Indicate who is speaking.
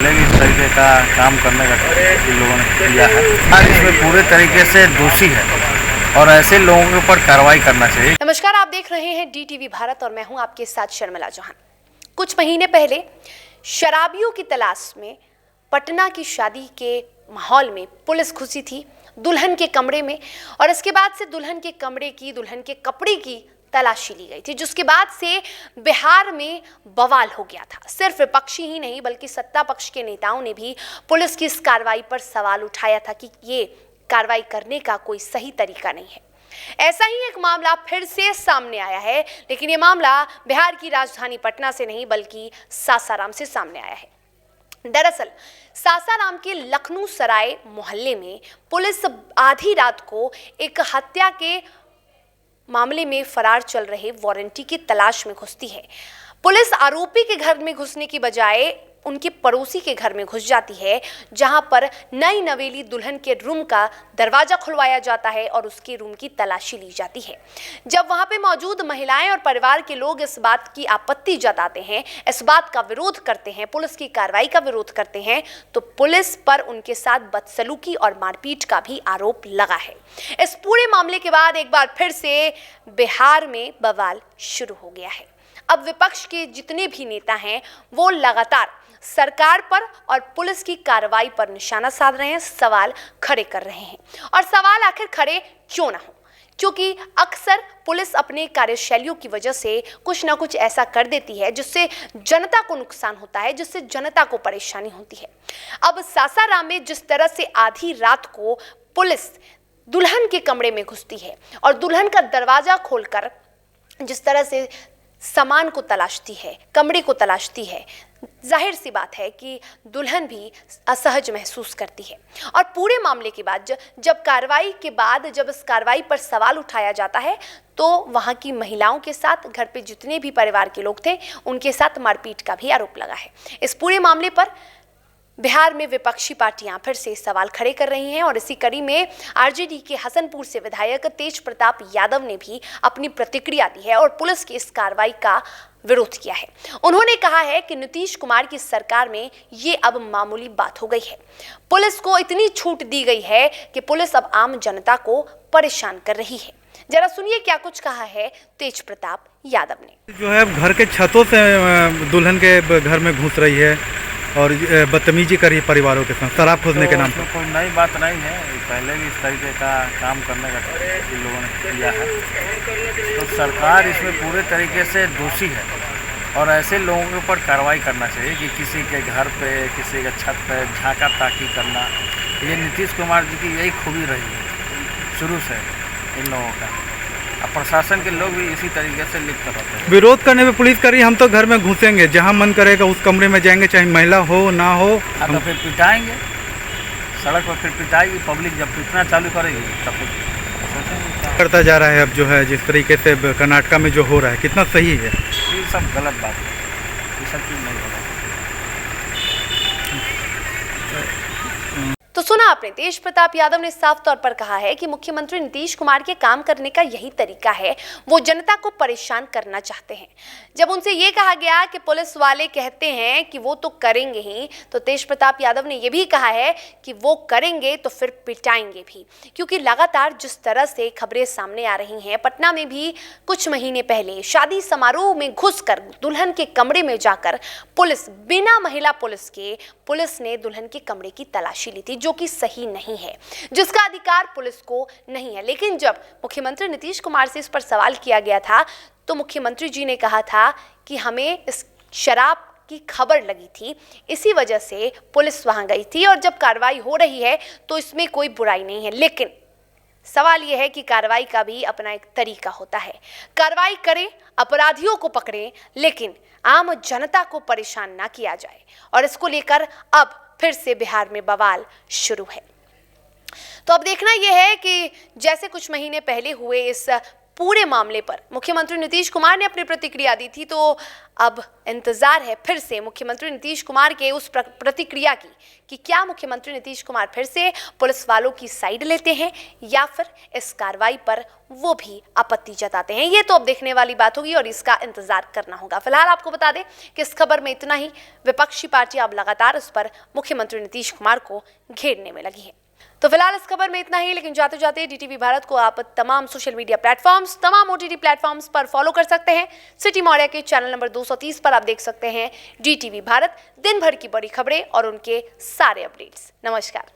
Speaker 1: इस तरीके का काम करने का इन लोगों ने किया है। आज इसमें पूरे तरीके से दोषी है और ऐसे लोगों के ऊपर कार्रवाई करना चाहिए।
Speaker 2: नमस्कार, आप देख रहे हैं DTV भारत और मैं हूं आपके साथ शर्मिला चौहान। कुछ महीने पहले शराबियों की तलाश में पटना की शादी के माहौल में पुलिस घुसी थी दुल्हन के कमरे में, और इसके बाद से दुल्हन के कपड़े की तलाशी ली गई थी, जिसके बाद से बिहार में बवाल हो गया था। सिर्फ विपक्षी ही नहीं बल्कि सत्ता पक्ष के नेताओं ने भी पुलिस की इस कार्रवाई पर सवाल उठाया था कि ये कार्रवाई करने का कोई सही तरीका नहीं है। ऐसा ही एक मामला फिर से सामने आया है, लेकिन ये मामला बिहार की राजधानी पटना से नहीं बल्कि सासाराम से सामने आया है। दरअसल सासाराम के लखनऊ सराय मोहल्ले में पुलिस आधी रात को एक हत्या के मामले में फरार चल रहे वारंटी की तलाश में घुसती है। पुलिस आरोपी के घर में घुसने की बजाय उनके पड़ोसी के घर में घुस जाती है, जहां पर नई नवेली दुल्हन के रूम का दरवाजा खुलवाया जाता है और उसके रूम की तलाशी ली जाती है। जब वहां पे मौजूद महिलाएं और परिवार के लोग इस बात की आपत्ति जताते हैं, इस बात का विरोध करते हैं, पुलिस की कार्रवाई का विरोध करते हैं, तो पुलिस पर उनके साथ बदसलूकी और मारपीट का भी आरोप लगा है। इस पूरे मामले के बाद एक बार फिर से बिहार में बवाल शुरू हो गया है। अब विपक्ष के जितने भी नेता हैं वो लगातार सरकार पर और पुलिस की कार्रवाई पर निशाना साध रहे हैं, सवाल खड़े कर रहे हैं। और सवाल आखिर खड़े क्यों ना हो, क्योंकि अक्सर पुलिस अपने कार्यशैलियों की वजह से कुछ ना कुछ ऐसा कर देती है जिससे जनता को नुकसान होता है, जिससे जनता को परेशानी होती है। अब सासाराम में जिस तरह से आधी रात को पुलिस दुल्हन के कमरे में घुसती है और दुल्हन का दरवाजा खोलकर जिस तरह से सामान को तलाशती है, कमरे को तलाशती है, जाहिर सी बात है कि दुल्हन भी असहज महसूस करती है। और पूरे मामले के बाद जब कार्रवाई के बाद जब इस कार्रवाई पर सवाल उठाया जाता है, तो वहां की महिलाओं के साथ घर पे जितने भी परिवार के लोग थे उनके साथ मारपीट का भी आरोप लगा है। इस पूरे मामले पर बिहार में विपक्षी पार्टियां फिर से सवाल खड़े कर रही हैं और इसी कड़ी में आरजेडी के हसनपुर से विधायक तेज प्रताप यादव ने भी अपनी प्रतिक्रिया दी है और पुलिस की इस कार्रवाई का विरोध किया है। उन्होंने कहा है कि नीतीश कुमार की सरकार में ये अब मामूली बात हो गई है। पुलिस को इतनी छूट दी गई है कि पुलिस अब आम जनता को परेशान कर रही है। जरा सुनिए क्या कुछ कहा है तेज प्रताप यादव ने।
Speaker 3: जो है घर के छतों से दुल्हन के घर में घुस रही है और बदतमीजी कर रही है परिवारों के साथ शराब खोजने के नाम पर।
Speaker 1: कोई नई बात नहीं है, पहले भी इस तरीके का काम करने का इन लोगों ने किया है। तो सरकार इसमें पूरे तरीके से दोषी है और ऐसे लोगों के ऊपर कार्रवाई करना चाहिए कि किसी के घर पे, किसी के छत पे झांका ताकी करना, ये नीतीश कुमार जी की यही खूबी रही है शुरू से इन लोगों का। अब प्रशासन के लोग भी इसी तरीके से लिप्त रहते हैं।
Speaker 3: विरोध करने पे पुलिस कर रही है, हम तो घर में घुसेंगे, जहां मन करेगा उस कमरे में जाएंगे, चाहे महिला हो ना हो।
Speaker 1: हाँ, तो फिर पिटाएंगे, सड़क पर फिर पिटाएगी पब्लिक। जब पिटना चालू करेगी तब फिर
Speaker 3: करता जा रहा है। अब जो है जिस तरीके से कर्नाटक में जो हो रहा है, कितना सही है?
Speaker 1: ये सब गलत बात है, ये सब चीज़ नहीं होगा।
Speaker 2: तो सुना आपने, तेज प्रताप यादव ने साफ तौर पर कहा है कि मुख्यमंत्री नीतीश कुमार के काम करने का यही तरीका है, वो जनता को परेशान करना चाहते हैं। जब उनसे ये कहा गया कि पुलिस वाले कहते हैं कि वो तो करेंगे ही, तो तेज प्रताप यादव ने ये भी कहा है कि वो करेंगे तो फिर पिटाएंगे भी, क्योंकि लगातार जिस तरह से खबरें सामने आ रही हैं, पटना में भी कुछ महीने पहले शादी समारोह में घुसकर दुल्हन के कमरे में जाकर पुलिस बिना महिला पुलिस ने दुल्हन के कमरे की तलाशी ली थी, जो कि सही नहीं है, जिसका अधिकार पुलिस को नहीं है। लेकिन जब मुख्यमंत्री नीतीश कुमार से इस पर सवाल किया गया था, तो मुख्यमंत्री जी ने कहा था कि हमें इस शराब की खबर लगी थी, इसी वजह से पुलिस वहां गई थी और जब कार्रवाई हो रही है तो इसमें कोई बुराई नहीं है। लेकिन सवाल यह है कि कार्रवाई का भी अपना एक तरीका होता है। कार्रवाई करें, अपराधियों को पकड़ें, लेकिन आम जनता को परेशान ना किया जाए। और इसको लेकर अब फिर से बिहार में बवाल शुरू है। तो अब देखना यह है कि जैसे कुछ महीने पहले हुए इस पूरे मामले पर मुख्यमंत्री नीतीश कुमार ने अपनी प्रतिक्रिया दी थी, तो अब इंतजार है फिर से मुख्यमंत्री नीतीश कुमार के उस प्रतिक्रिया की कि क्या मुख्यमंत्री नीतीश कुमार फिर से पुलिस वालों की साइड लेते हैं या फिर इस कार्रवाई पर वो भी आपत्ति जताते हैं। ये तो अब देखने वाली बात होगी और इसका इंतजार करना होगा। फिलहाल आपको बता दें कि इस खबर में इतना ही। विपक्षी पार्टियां अब लगातार उस पर मुख्यमंत्री नीतीश कुमार को घेरने में लगी है। तो फिलहाल इस खबर में इतना ही, लेकिन जाते जाते DTV भारत को आप तमाम सोशल मीडिया प्लेटफॉर्म्स, तमाम OTT प्लेटफॉर्म्स पर फॉलो कर सकते हैं। सिटी मौर्या के चैनल नंबर 230 पर आप देख सकते हैं DTV भारत, दिन भर की बड़ी खबरें और उनके सारे अपडेट्स। नमस्कार।